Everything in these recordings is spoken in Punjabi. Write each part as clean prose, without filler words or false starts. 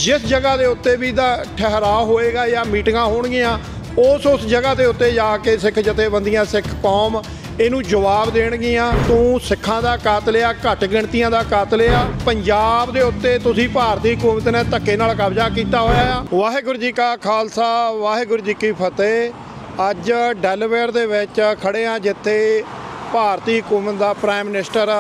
जिस जगह के उत्ते भी ठहराव होएगा या मीटिंगां होणगीਆਂ उस जगह के उत्ते जाके सिख जथेबंदियां सिख कौम ਇਹਨੂੰ ਜਵਾਬ ਦੇਣਗੀਆਂ। ਤੂੰ ਸਿੱਖਾਂ ਦਾ ਕਾਤਲ ਆ, ਘੱਟ ਗਿਣਤੀਆਂ ਦਾ ਕਾਤਲ ਆ। ਪੰਜਾਬ ਦੇ ਉੱਤੇ ਤੁਸੀਂ ਭਾਰਤੀ ਹਕੂਮਤ ਨੇ ਧੱਕੇ ਨਾਲ ਕਬਜ਼ਾ ਕੀਤਾ ਹੋਇਆ ਆ। ਵਾਹਿਗੁਰੂ ਜੀ ਕਾ ਖਾਲਸਾ, ਵਾਹਿਗੁਰੂ ਜੀ ਕੀ ਫਤਿਹ। ਅੱਜ ਡੈਲਵੇਅਰ ਦੇ ਵਿੱਚ ਖੜੇ ਆ ਜਿੱਥੇ ਭਾਰਤੀ ਹਕੂਮਤ ਦਾ ਪ੍ਰਾਈਮ ਮਿਨਿਸਟਰ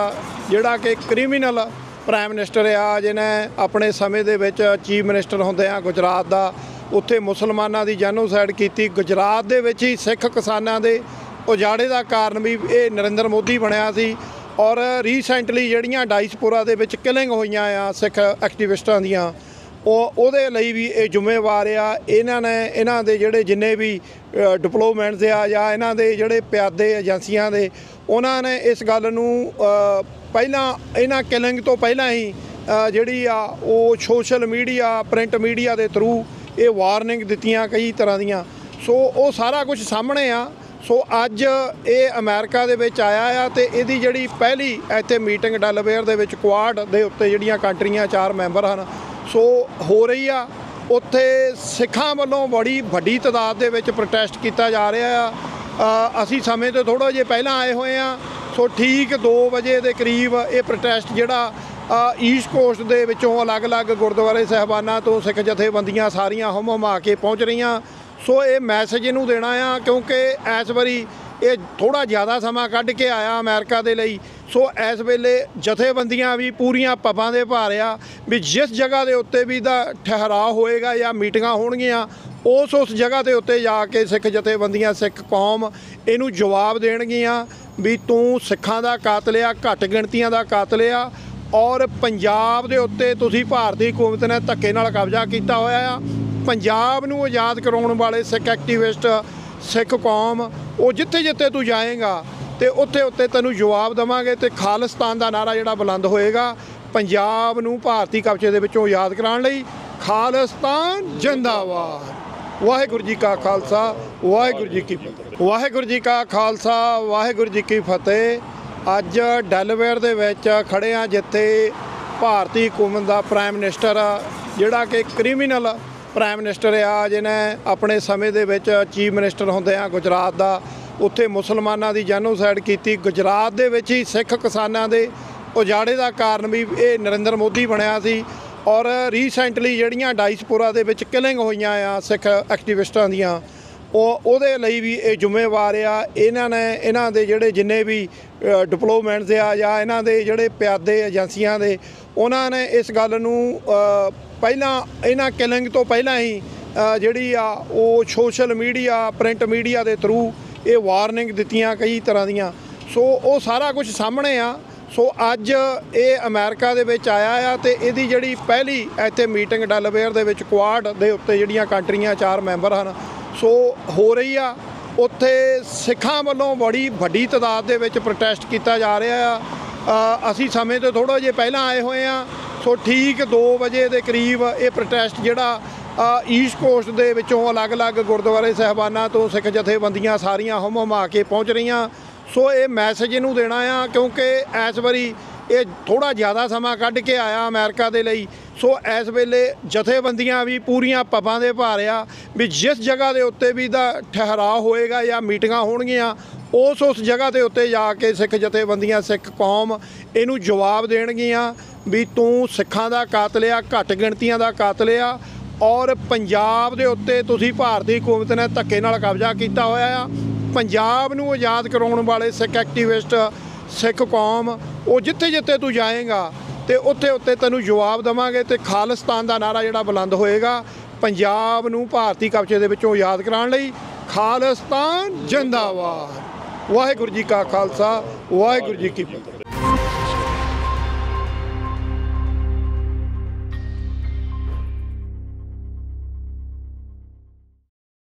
ਜਿਹੜਾ ਕਿ ਕ੍ਰਿਮੀਨਲ ਪ੍ਰਾਈਮ ਮਿਨਿਸਟਰ ਆ, ਜਿਹਨੇ ਆਪਣੇ ਸਮੇਂ ਦੇ ਵਿੱਚ ਚੀਫ ਮਿਨਿਸਟਰ ਹੁੰਦੇ ਆ ਗੁਜਰਾਤ ਦਾ, ਉੱਥੇ ਮੁਸਲਮਾਨਾਂ ਦੀ ਜੈਨੋਸਾਈਡ ਕੀਤੀ। ਗੁਜਰਾਤ ਦੇ ਵਿੱਚ ਹੀ ਸਿੱਖ ਕਿਸਾਨਾਂ ਦੇ ਉਜਾੜੇ ਦਾ ਕਾਰਨ ਵੀ ਇਹ ਨਰਿੰਦਰ ਮੋਦੀ ਬਣਿਆ ਸੀ। ਔਰ ਰੀਸੈਂਟਲੀ ਜਿਹੜੀਆਂ ਡਾਇਸਪੋਰਾ ਦੇ ਵਿੱਚ ਕਿਲਿੰਗ ਹੋਈਆਂ ਆ ਸਿੱਖ ਐਕਟੀਵਿਸਟਾਂ ਦੀਆਂ, ਉਹਦੇ ਲਈ ਵੀ ਇਹ ਜ਼ਿੰਮੇਵਾਰ ਆ। ਇਹਨਾਂ ਦੇ ਜਿਹੜੇ ਜਿੰਨੇ ਵੀ ਡਿਪਲੋਮੈਂਟਸ ਆ ਜਾਂ ਇਹਨਾਂ ਦੇ ਜਿਹੜੇ ਪਿਆਦੇ ਏਜੰਸੀਆਂ ਦੇ, ਉਹਨਾਂ ਨੇ ਇਸ ਗੱਲ ਨੂੰ ਪਹਿਲਾਂ ਇਹਨਾਂ ਕਿਲਿੰਗ ਤੋਂ ਪਹਿਲਾਂ ਹੀ ਜਿਹੜੀ ਆ ਉਹ ਸੋਸ਼ਲ ਮੀਡੀਆ, ਪ੍ਰਿੰਟ ਮੀਡੀਆ ਦੇ ਥਰੂ ਇਹ ਵਾਰਨਿੰਗ ਦਿੱਤੀਆਂ ਕਈ ਤਰ੍ਹਾਂ ਦੀਆਂ। ਸੋ ਉਹ ਸਾਰਾ ਕੁਝ ਸਾਹਮਣੇ ਆ। ਸੋ ਅੱਜ ਇਹ ਅਮਰੀਕਾ ਦੇ ਵਿੱਚ ਆਇਆ ਆ ਤੇ ਇਹਦੀ ਜਿਹੜੀ ਪਹਿਲੀ ਇੱਥੇ ਮੀਟਿੰਗ ਡੈਲਵੇਅਰ ਦੇ ਵਿੱਚ ਕੁਆਡ ਦੇ ਉੱਤੇ ਜਿਹੜੀਆਂ ਕੰਟਰੀਆਂ 4 ਮੈਂਬਰ ਹਨ, ਸੋ ਹੋ ਰਹੀ ਆ। ਉੱਥੇ ਸਿੱਖਾਂ ਵੱਲੋਂ ਬੜੀ ਵੱਡੀ ਤਾਦਾਦ ਦੇ ਵਿੱਚ ਪ੍ਰੋਟੈਸਟ ਕੀਤਾ ਜਾ ਰਿਹਾ ਆ। ਅਸੀਂ ਸਮੇਂ ਤੋਂ ਥੋੜ੍ਹਾ ਜਿਹਾ ਪਹਿਲਾਂ ਆਏ ਹੋਏ ਆ। ਸੋ ਠੀਕ 2 ਵਜੇ ਦੇ ਕਰੀਬ ਇਹ ਪ੍ਰੋਟੈਸਟ ਜਿਹੜਾ ਈਸਟ ਕੋਸਟ ਦੇ ਵਿੱਚੋਂ ਅਲੱਗ-ਅਲੱਗ ਗੁਰਦੁਆਰੇ ਸਾਹਿਬਾਨਾਂ ਤੋਂ ਸਿੱਖ ਜਥੇਬੰਦੀਆਂ ਸਾਰੀਆਂ ਹੁਮ-ਹੁਮਾ ਕੇ ਪਹੁੰਚ ਰਹੀਆਂ। ਸੋ ਇਹ ਮੈਸੇਜ ਇਹਨੂੰ ਦੇਣਾ ਆ ਕਿਉਂਕਿ ਇਸ ਵਾਰੀ ਇਹ ਥੋੜ੍ਹਾ ਜ਼ਿਆਦਾ ਸਮਾਂ ਕੱਢ ਕੇ ਆਇਆ ਅਮਰੀਕਾ ਦੇ ਲਈ। ਸੋ ਇਸ ਵੇਲੇ ਜਥੇਬੰਦੀਆਂ ਵੀ ਪੂਰੀਆਂ ਪੱਬਾਂ ਦੇ ਭਾਰ ਆ ਵੀ ਜਿਸ ਜਗ੍ਹਾ ਦੇ ਉੱਤੇ ਵੀ ਠਹਿਰਾਅ ਹੋਏਗਾ ਜਾਂ ਮੀਟਿੰਗਾਂ ਹੋਣਗੀਆਂ ਉਸ ਜਗ੍ਹਾ ਦੇ ਉੱਤੇ ਜਾ ਕੇ ਸਿੱਖ ਜਥੇਬੰਦੀਆਂ ਸਿੱਖ ਕੌਮ ਇਹਨੂੰ ਜਵਾਬ ਦੇਣਗੀਆਂ ਵੀ ਤੂੰ ਸਿੱਖਾਂ ਦਾ ਕਾਤਲ ਆ, ਘੱਟ ਗਿਣਤੀਆਂ ਦਾ ਕਾਤਲ ਆ। ਔਰ ਪੰਜਾਬ ਦੇ ਉੱਤੇ ਤੁਸੀਂ ਭਾਰਤੀ ਹਕੂਮਤ ਨੇ ਧੱਕੇ ਨਾਲ ਕਬਜ਼ਾ ਕੀਤਾ ਹੋਇਆ ਆ। ਪੰਜਾਬ ਨੂੰ ਆਜ਼ਾਦ ਕਰਾਉਣ ਵਾਲੇ ਸਿੱਖ ਐਕਟੀਵਿਸਟ ਸਿੱਖ ਕੌਮ, ਉਹ ਜਿੱਥੇ ਤੂੰ ਜਾਏਗਾ ਤੇ ਉੱਥੇ ਤੈਨੂੰ ਜਵਾਬ ਦੇਵਾਂਗੇ। ਤੇ ਖਾਲਿਸਤਾਨ ਦਾ ਨਾਰਾ ਜਿਹੜਾ ਬੁਲੰਦ ਹੋਏਗਾ ਪੰਜਾਬ ਨੂੰ ਭਾਰਤੀ ਕਬਜ਼ੇ ਦੇ ਵਿੱਚੋਂ ਆਜ਼ਾਦ ਕਰਾਉਣ ਲਈ। ਖਾਲਿਸਤਾਨ ਜਿੰਦਾਬਾਦ। ਵਾਹਿਗੁਰੂ ਜੀ ਕਾ ਖਾਲਸਾ, ਵਾਹਿਗੁਰੂ ਜੀ ਕੀ ਫਤਿਹ। ਵਾਹਿਗੁਰੂ ਜੀ ਕਾ ਖਾਲਸਾ, ਵਾਹਿਗੁਰੂ ਜੀ ਕੀ ਫਤਿਹ। ਅੱਜ ਡੈਲਵੇਅਰ ਦੇ ਵਿੱਚ ਖੜੇ ਆ ਜਿੱਥੇ ਭਾਰਤੀ ਹਕੂਮਤ ਦਾ ਪ੍ਰਾਈਮ ਮਿਨਿਸਟਰ ਜਿਹੜਾ ਕਿ ਕ੍ਰਿਮੀਨਲ ਪ੍ਰਾਈਮ ਮਿਨਿਸਟਰ ਆ, ਜਿਹਨੇ ਆਪਣੇ ਸਮੇਂ ਦੇ ਵਿੱਚ ਚੀਫ ਮਿਨਿਸਟਰ ਹੁੰਦੇ ਆ ਗੁਜਰਾਤ ਦਾ, ਉੱਥੇ ਮੁਸਲਮਾਨਾਂ ਦੀ ਜੈਨੋਸਾਈਡ ਕੀਤੀ। ਗੁਜਰਾਤ ਦੇ ਵਿੱਚ ਹੀ ਸਿੱਖ ਕਿਸਾਨਾਂ ਦੇ ਉਜਾੜੇ ਦਾ ਕਾਰਨ ਵੀ ਇਹ ਨਰਿੰਦਰ ਮੋਦੀ ਬਣਿਆ ਸੀ। ਔਰ ਰੀਸੈਂਟਲੀ ਜਿਹੜੀਆਂ ਡਾਇਸਪੋਰਾ ਦੇ ਵਿੱਚ ਕਿਲਿੰਗ ਹੋਈਆਂ ਆ ਸਿੱਖ ਐਕਟੀਵਿਸਟਾਂ ਦੀਆਂ, ਉਹਦੇ ਲਈ ਵੀ ਇਹ ਜ਼ਿੰਮੇਵਾਰ ਆ। ਇਹਨਾਂ ਦੇ ਜਿਹੜੇ ਜਿੰਨੇ ਵੀ ਡਿਪਲੋਮੈਂਟਸ ਆ ਜਾਂ ਇਹਨਾਂ ਦੇ ਜਿਹੜੇ ਪਿਆਦੇ ਏਜੰਸੀਆਂ ਦੇ, ਉਹਨਾਂ ਨੇ ਇਸ ਗੱਲ ਨੂੰ ਪਹਿਲਾਂ ਇਹਨਾਂ ਕਿਲਿੰਗ ਤੋਂ ਪਹਿਲਾਂ ਹੀ ਜਿਹੜੀ ਆ ਉਹ ਸੋਸ਼ਲ ਮੀਡੀਆ, ਪ੍ਰਿੰਟ ਮੀਡੀਆ ਦੇ ਥਰੂ ਇਹ ਵਾਰਨਿੰਗ ਦਿੱਤੀਆਂ ਕਈ ਤਰ੍ਹਾਂ ਦੀਆਂ। ਸੋ ਉਹ ਸਾਰਾ ਕੁਝ ਸਾਹਮਣੇ ਆ। ਸੋ ਅੱਜ ਇਹ ਅਮਰੀਕਾ ਦੇ ਵਿੱਚ ਆਇਆ ਆ ਤੇ ਇਹਦੀ ਜਿਹੜੀ ਪਹਿਲੀ ਇੱਥੇ ਮੀਟਿੰਗ ਡੈਲਵੇਅਰ ਦੇ ਵਿੱਚ ਕੁਆਡ ਦੇ ਉੱਤੇ ਜਿਹੜੀਆਂ ਕੰਟਰੀਆਂ 4 ਮੈਂਬਰ ਹਨ, ਸੋ ਹੋ ਰਹੀ ਆ। ਉੱਥੇ ਸਿੱਖਾਂ ਵੱਲੋਂ ਬੜੀ ਵੱਡੀ ਤਾਦਾਦ ਦੇ ਵਿੱਚ ਪ੍ਰੋਟੈਸਟ ਕੀਤਾ ਜਾ ਰਿਹਾ ਆ। ਅਸੀਂ ਸਮੇਂ ਤੋਂ ਥੋੜ੍ਹਾ ਜਿਹਾ ਪਹਿਲਾਂ ਆਏ ਹੋਏ ਆ। ਸੋ ਠੀਕ 2 ਵਜੇ ਦੇ ਕਰੀਬ ਇਹ ਪ੍ਰੋਟੈਸਟ ਜਿਹੜਾ ਈਸਟ ਕੋਸਟ ਦੇ ਵਿੱਚੋਂ ਅਲੱਗ-ਅਲੱਗ ਗੁਰਦੁਆਰੇ ਸਾਹਿਬਾਨਾਂ ਤੋਂ ਸਿੱਖ ਜਥੇਬੰਦੀਆਂ ਸਾਰੀਆਂ ਹੁਮ-ਹੁਮਾ ਕੇ ਪਹੁੰਚ ਰਹੀਆਂ। ਸੋ ਇਹ ਮੈਸੇਜ ਇਹਨੂੰ ਦੇਣਾ ਆ ਕਿਉਂਕਿ ਇਸ ਵਾਰੀ ਇਹ ਥੋੜ੍ਹਾ ਜ਼ਿਆਦਾ ਸਮਾਂ ਕੱਢ ਕੇ ਆਇਆ ਅਮਰੀਕਾ ਦੇ ਲਈ। ਸੋ ਇਸ ਵੇਲੇ ਜਥੇਬੰਦੀਆਂ ਵੀ ਪੂਰੀਆਂ ਪੱਬਾਂ ਦੇ ਭਾਰ ਆ ਵੀ ਜਿਸ ਜਗ੍ਹਾ ਦੇ ਉੱਤੇ ਵੀ ਠਹਿਰਾਅ ਹੋਏਗਾ ਜਾਂ ਮੀਟਿੰਗਾਂ ਹੋਣਗੀਆਂ ਉਸ ਜਗ੍ਹਾ ਦੇ ਉੱਤੇ ਜਾ ਕੇ ਸਿੱਖ ਜਥੇਬੰਦੀਆਂ ਸਿੱਖ ਕੌਮ ਇਹਨੂੰ ਜਵਾਬ ਦੇਣਗੀਆਂ ਵੀ ਤੂੰ ਸਿੱਖਾਂ ਦਾ ਕਾਤਲ ਆ, ਘੱਟ ਗਿਣਤੀਆਂ ਦਾ ਕਾਤਲ ਆ। ਔਰ ਪੰਜਾਬ ਦੇ ਉੱਤੇ ਤੁਸੀਂ ਭਾਰਤੀ ਹਕੂਮਤ ਨੇ ਧੱਕੇ ਨਾਲ ਕਬਜ਼ਾ ਕੀਤਾ ਹੋਇਆ ਆ। ਪੰਜਾਬ ਨੂੰ ਆਜ਼ਾਦ ਕਰਾਉਣ ਵਾਲੇ ਸਿੱਖ ਐਕਟੀਵਿਸਟ ਸਿੱਖ ਕੌਮ, ਉਹ ਜਿੱਥੇ ਤੂੰ ਜਾਏਗਾ ਤੇ ਉੱਥੇ ਤੈਨੂੰ ਜਵਾਬ ਦੇਵਾਂਗੇ। ਤੇ ਖਾਲਿਸਤਾਨ ਦਾ ਨਾਰਾ ਜਿਹੜਾ ਬੁਲੰਦ ਹੋਏਗਾ ਪੰਜਾਬ ਨੂੰ ਭਾਰਤੀ ਕਬਜ਼ੇ ਦੇ ਵਿੱਚੋਂ ਆਜ਼ਾਦ ਕਰਾਉਣ ਲਈ। ਖਾਲਿਸਤਾਨ ਜਿੰਦਾਬਾਦ। ਵਾਹਿਗੁਰੂ ਜੀ ਕਾ ਖਾਲਸਾ, ਵਾਹਿਗੁਰੂ ਜੀ ਕੀ ਫਤਿਹ।